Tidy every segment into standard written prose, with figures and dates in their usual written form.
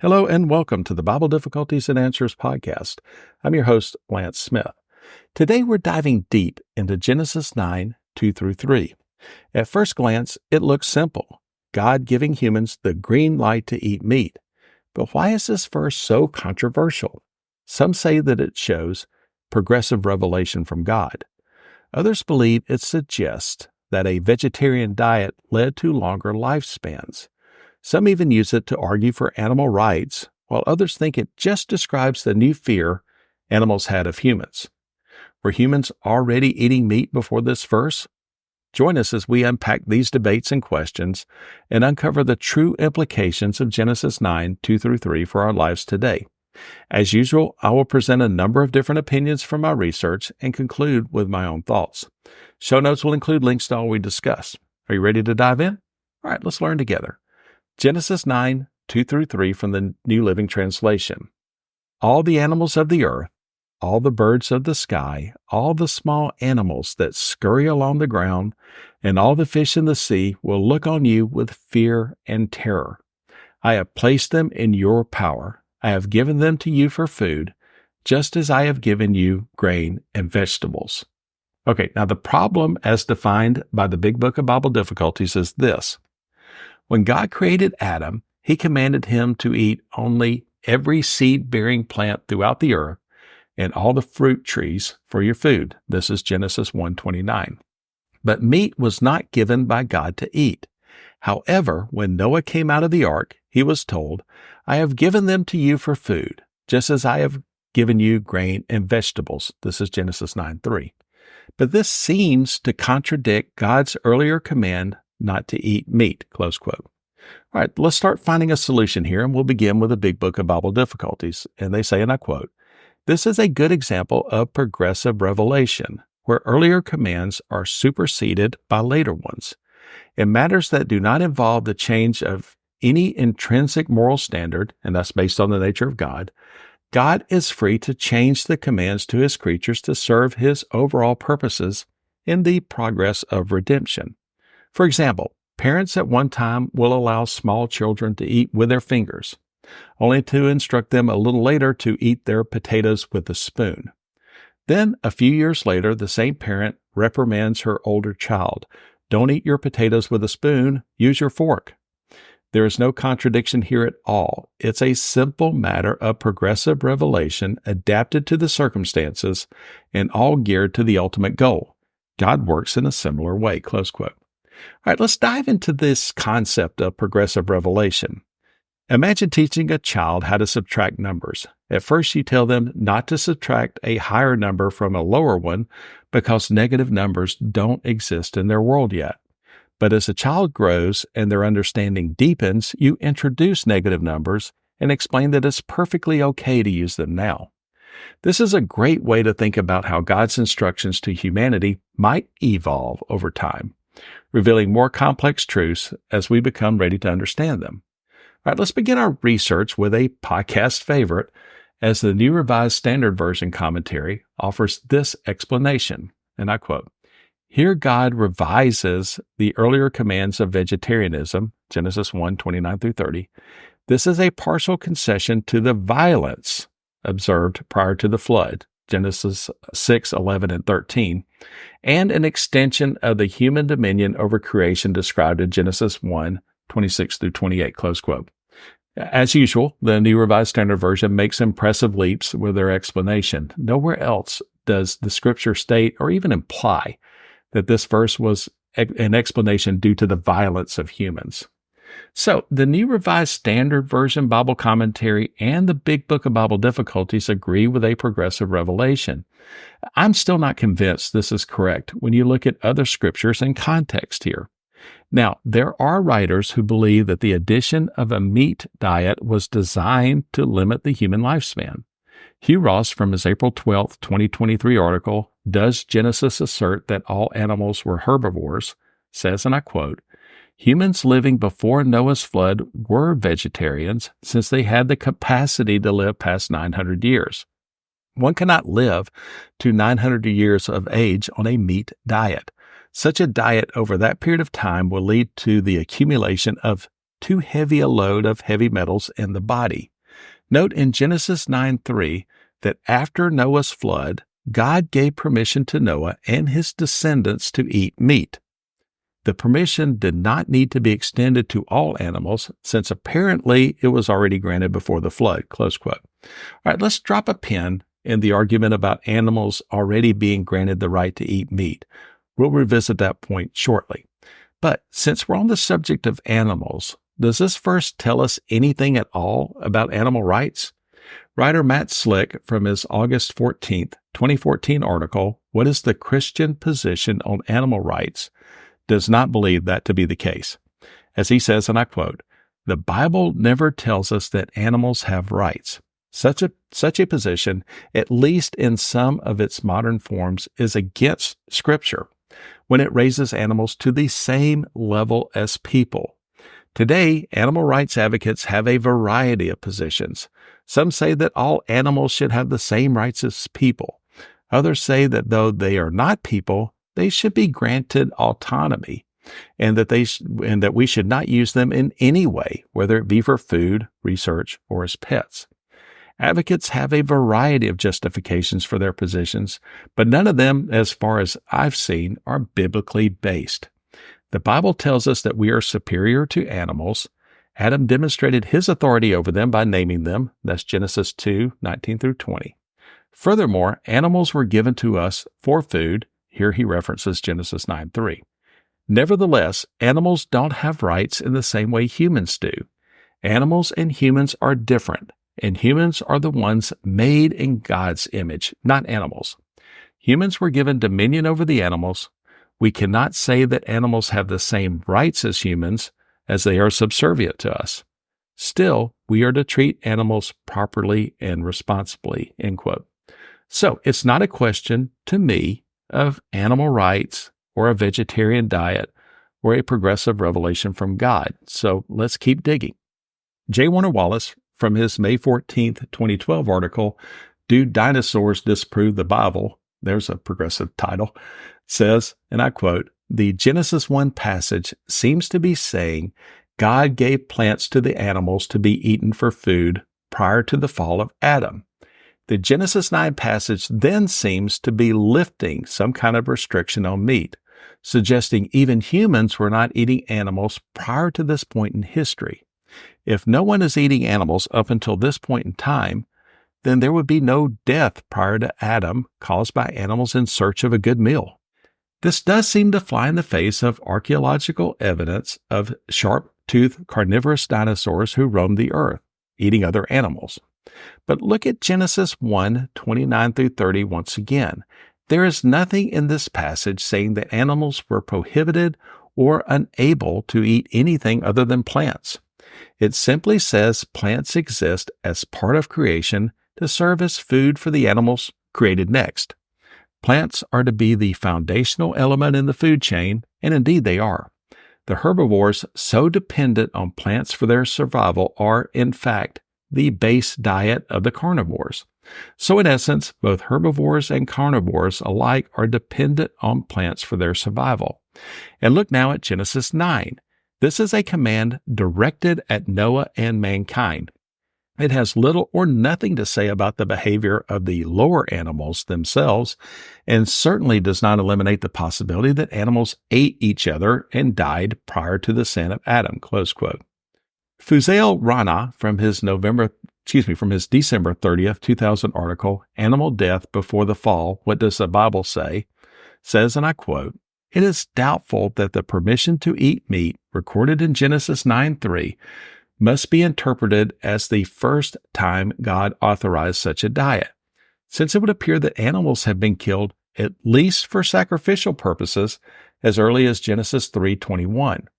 Hello and welcome to the Bible Difficulties and Answers podcast. I'm your host, Lance Smith. Today we're diving deep into Genesis 9, 2 through 3. At first glance, it looks simple, God giving humans the green light to eat meat. But why is this verse so controversial? Some say that it shows progressive revelation from God. Others believe it suggests that a vegetarian diet led to longer lifespans. Some even use it to argue for animal rights, while others think it just describes the new fear animals had of humans. Were humans already eating meat before this verse? Join us as we unpack these debates and questions and uncover the true implications of Genesis 9, 2 through 3 for our lives today. As usual, I will present a number of different opinions from my research and conclude with my own thoughts. Show notes will include links to all we discuss. Are you ready to dive in? All right, let's learn together. Genesis 9, 2 through 3 from the New Living Translation. All the animals of the earth, all the birds of the sky, all the small animals that scurry along the ground, and all the fish in the sea will look on you with fear and terror. I have placed them in your power. I have given them to you for food, just as I have given you grain and vegetables. Okay, now the problem as defined by the Big Book of Bible Difficulties is this. When God created Adam, he commanded him to eat only every seed-bearing plant throughout the earth and all the fruit trees for your food. This is Genesis 1:29. But meat was not given by God to eat. However, when Noah came out of the ark, he was told, I have given them to you for food, just as I have given you grain and vegetables. This is Genesis 9:3. But this seems to contradict God's earlier command not to eat meat, close quote. All right, let's start finding a solution here, and we'll begin with the Big Book of Bible Difficulties. And they say, and I quote, this is a good example of progressive revelation, where earlier commands are superseded by later ones. In matters that do not involve the change of any intrinsic moral standard, and that's based on the nature of God, God is free to change the commands to his creatures to serve his overall purposes in the progress of redemption. For example, parents at one time will allow small children to eat with their fingers, only to instruct them a little later to eat their potatoes with a spoon. Then, a few years later, the same parent reprimands her older child. Don't eat your potatoes with a spoon, use your fork. There is no contradiction here at all. It's a simple matter of progressive revelation adapted to the circumstances and all geared to the ultimate goal. God works in a similar way, close quote. All right, let's dive into this concept of progressive revelation. Imagine teaching a child how to subtract numbers. At first, you tell them not to subtract a higher number from a lower one because negative numbers don't exist in their world yet. But as a child grows and their understanding deepens, you introduce negative numbers and explain that it's perfectly okay to use them now. This is a great way to think about how God's instructions to humanity might evolve over time, revealing more complex truths as we become ready to understand them. All right, let's begin our research with a podcast favorite, as the New Revised Standard Version commentary offers this explanation, and I quote, here God revises the earlier commands of vegetarianism, Genesis 1:29 through 30. This is a partial concession to the violence observed prior to the flood, Genesis 6:11 and 13, and an extension of the human dominion over creation described in Genesis 1:26 through 28, close quote. As usual, the New Revised Standard Version makes impressive leaps with their explanation. Nowhere else does the Scripture state or even imply that this verse was an explanation due to the violence of humans. So, the New Revised Standard Version Bible Commentary and the Big Book of Bible Difficulties agree with a progressive revelation. I'm still not convinced this is correct when you look at other scriptures and context here. Now, there are writers who believe that the addition of a meat diet was designed to limit the human lifespan. Hugh Ross, from his April 12, 2023 article, Does Genesis Assert That All Animals Were Herbivores?, says, and I quote, humans living before Noah's flood were vegetarians since they had the capacity to live past 900 years. One cannot live to 900 years of age on a meat diet. Such a diet over that period of time will lead to the accumulation of too heavy a load of heavy metals in the body. Note in Genesis 9:3 that after Noah's flood, God gave permission to Noah and his descendants to eat meat. The permission did not need to be extended to all animals, since apparently it was already granted before the flood. Close quote. All right, let's drop a pin in the argument about animals already being granted the right to eat meat. We'll revisit that point shortly. But since we're on the subject of animals, does this verse tell us anything at all about animal rights? Writer Matt Slick, from his August 14th, 2014 article, What is the Christian Position on Animal Rights?, does not believe that to be the case. As he says, and I quote, "The Bible never tells us that animals have rights. Such a position, at least in some of its modern forms, is against Scripture when it raises animals to the same level as people. Today, animal rights advocates have a variety of positions. Some say that all animals should have the same rights as people. Others say that though they are not people, they should be granted autonomy, and that we should not use them in any way, whether it be for food, research, or as pets. Advocates have a variety of justifications for their positions, but none of them, as far as I've seen, are biblically based. The Bible tells us that we are superior to animals. Adam demonstrated his authority over them by naming them. That's Genesis 2:19 through 20. Furthermore, animals were given to us for food. Here he references Genesis 9:3. Nevertheless, animals don't have rights in the same way humans do. Animals and humans are different, and humans are the ones made in God's image, not animals. Humans were given dominion over the animals. We cannot say that animals have the same rights as humans, as they are subservient to us. Still, we are to treat animals properly and responsibly." End quote. So it's not a question, to me, of animal rights or a vegetarian diet or a progressive revelation from God. So let's keep digging. J. Warner Wallace, from his May 14th, 2012 article, Do Dinosaurs Disprove the Bible? There's a progressive title, says, and I quote, "The Genesis 1 passage seems to be saying God gave plants to the animals to be eaten for food prior to the fall of Adam. The Genesis 9 passage then seems to be lifting some kind of restriction on meat, suggesting even humans were not eating animals prior to this point in history. If no one is eating animals up until this point in time, then there would be no death prior to Adam caused by animals in search of a good meal. This does seem to fly in the face of archaeological evidence of sharp-toothed carnivorous dinosaurs who roamed the earth, eating other animals. But look at Genesis 1:29 through 30 once again. There is nothing in this passage saying that animals were prohibited or unable to eat anything other than plants. It simply says plants exist as part of creation to serve as food for the animals created next. Plants are to be the foundational element in the food chain, and indeed they are. The herbivores so dependent on plants for their survival are, in fact, the base diet of the carnivores. So in essence, both herbivores and carnivores alike are dependent on plants for their survival. And look now at Genesis 9. This is a command directed at Noah and mankind. It has little or nothing to say about the behavior of the lower animals themselves, and certainly does not eliminate the possibility that animals ate each other and died prior to the sin of Adam. Close quote. Fuzail Rana, from his December 30th, 2000 article, Animal Death Before the Fall, What Does the Bible Say?, says, and I quote, "It is doubtful that the permission to eat meat recorded in Genesis 9:3 must be interpreted as the first time God authorized such a diet, since it would appear that animals have been killed at least for sacrificial purposes as early as Genesis 3:21.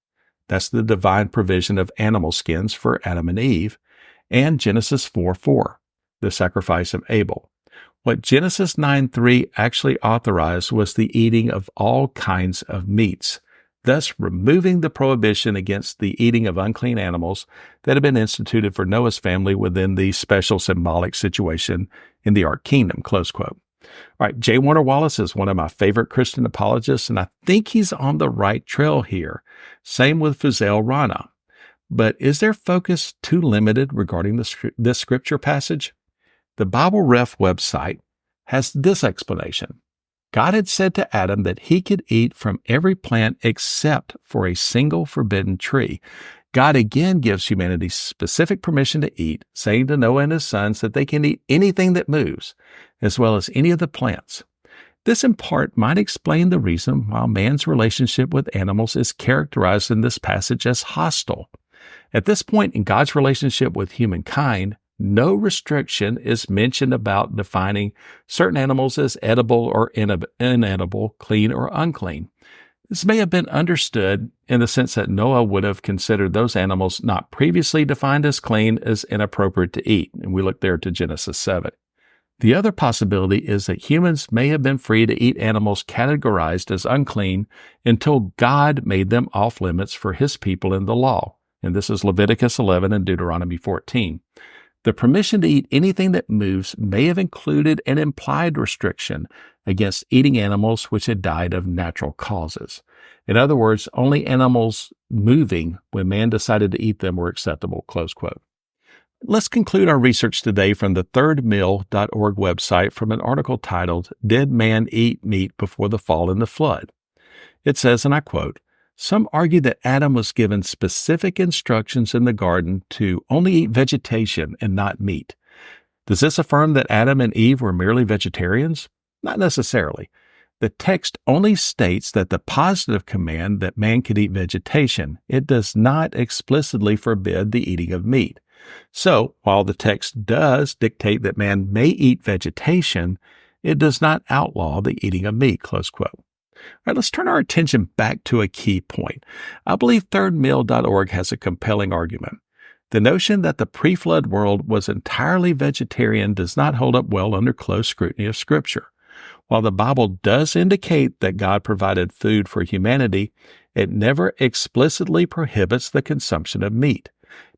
That's the divine provision of animal skins for Adam and Eve, and Genesis 4:4, the sacrifice of Abel. What Genesis 9:3 actually authorized was the eating of all kinds of meats, thus removing the prohibition against the eating of unclean animals that had been instituted for Noah's family within the special symbolic situation in the Ark Kingdom." Close quote. All right, J. Warner Wallace is one of my favorite Christian apologists, and I think he's on the right trail here. Same with Fuzail Rana. But is their focus too limited regarding this scripture passage? The Bible Ref website has this explanation. God had said to Adam that he could eat from every plant except for a single forbidden tree. God again gives humanity specific permission to eat, saying to Noah and his sons that they can eat anything that moves, as well as any of the plants. This in part might explain the reason why man's relationship with animals is characterized in this passage as hostile. At this point in God's relationship with humankind, no restriction is mentioned about defining certain animals as edible or inedible, clean or unclean. This may have been understood in the sense that Noah would have considered those animals not previously defined as clean as inappropriate to eat, and we look there to Genesis 7. The other possibility is that humans may have been free to eat animals categorized as unclean until God made them off limits for his people in the law, and this is Leviticus 11 and Deuteronomy 14. The permission to eat anything that moves may have included an implied restriction against eating animals which had died of natural causes. In other words, only animals moving when man decided to eat them were acceptable, close quote. Let's conclude our research today from the thirdmill.org website from an article titled, Did Man Eat Meat Before the Fall and the Flood? It says, and I quote, some argue that Adam was given specific instructions in the garden to only eat vegetation and not meat. Does this affirm that Adam and Eve were merely vegetarians? Not necessarily. The text only states that the positive command that man could eat vegetation. It does not explicitly forbid the eating of meat. So, while the text does dictate that man may eat vegetation, it does not outlaw the eating of meat, close quote. All right, let's turn our attention back to a key point. I believe thirdmill.org has a compelling argument. The notion that the pre-flood world was entirely vegetarian does not hold up well under close scrutiny of Scripture. While the Bible does indicate that God provided food for humanity, it never explicitly prohibits the consumption of meat.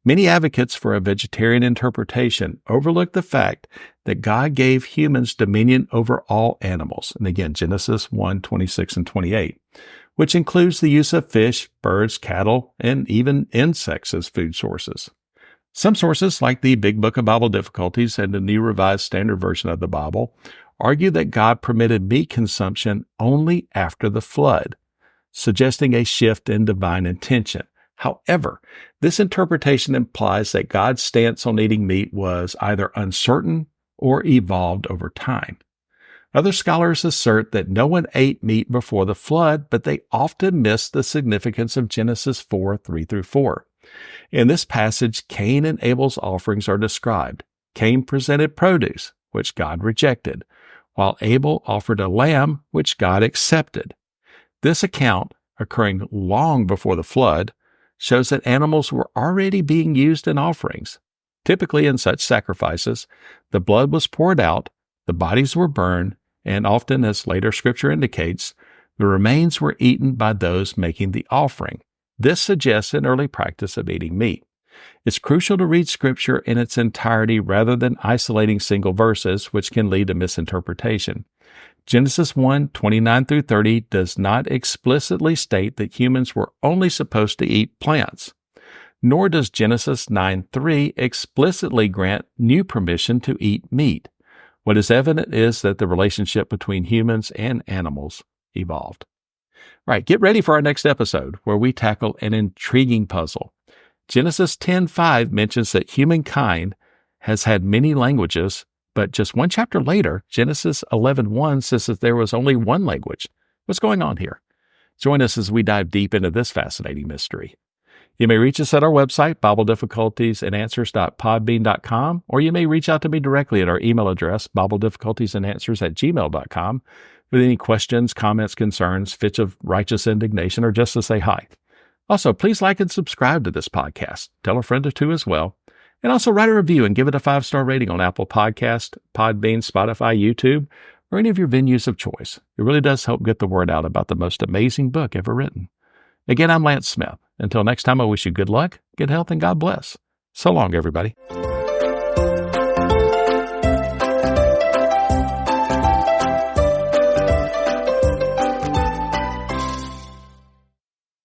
Many advocates for a vegetarian interpretation overlook the fact that God gave humans dominion over all animals, and again, Genesis 1, 26 and 28, which includes the use of fish, birds, cattle, and even insects as food sources. Some sources, like the Big Book of Bible Difficulties and the New Revised Standard Version of the Bible, argue that God permitted meat consumption only after the flood, suggesting a shift in divine intention. However, this interpretation implies that God's stance on eating meat was either uncertain or evolved over time. Other scholars assert that no one ate meat before the flood, but they often miss the significance of Genesis 4, 3-4. In this passage, Cain and Abel's offerings are described. Cain presented produce, which God rejected, while Abel offered a lamb, which God accepted. This account, occurring long before the flood, shows that animals were already being used in offerings. Typically in such sacrifices, the blood was poured out, the bodies were burned, and often, as later Scripture indicates, the remains were eaten by those making the offering. This suggests an early practice of eating meat. It's crucial to read Scripture in its entirety rather than isolating single verses, which can lead to misinterpretation. Genesis 1, 29-30 does not explicitly state that humans were only supposed to eat plants, nor does Genesis 9:3 explicitly grant new permission to eat meat. What is evident is that the relationship between humans and animals evolved. Right, get ready for our next episode where we tackle an intriguing puzzle. Genesis 10:5 mentions that humankind has had many languages, but just one chapter later, Genesis 11:1 says that there was only one language. What's going on here? Join us as we dive deep into this fascinating mystery. You may reach us at our website, BibleDifficultiesAndAnswers.podbean.com, or you may reach out to me directly at our email address, BibleDifficultiesAndAnswers@gmail.com, with any questions, comments, concerns, fits of righteous indignation, or just to say hi. Also, please like and subscribe to this podcast. Tell a friend or two as well. And also write a review and give it a 5-star rating on Apple Podcast, Podbean, Spotify, YouTube, or any of your venues of choice. It really does help get the word out about the most amazing book ever written. Again, I'm Lance Smith. Until next time, I wish you good luck, good health, and God bless. So long, everybody.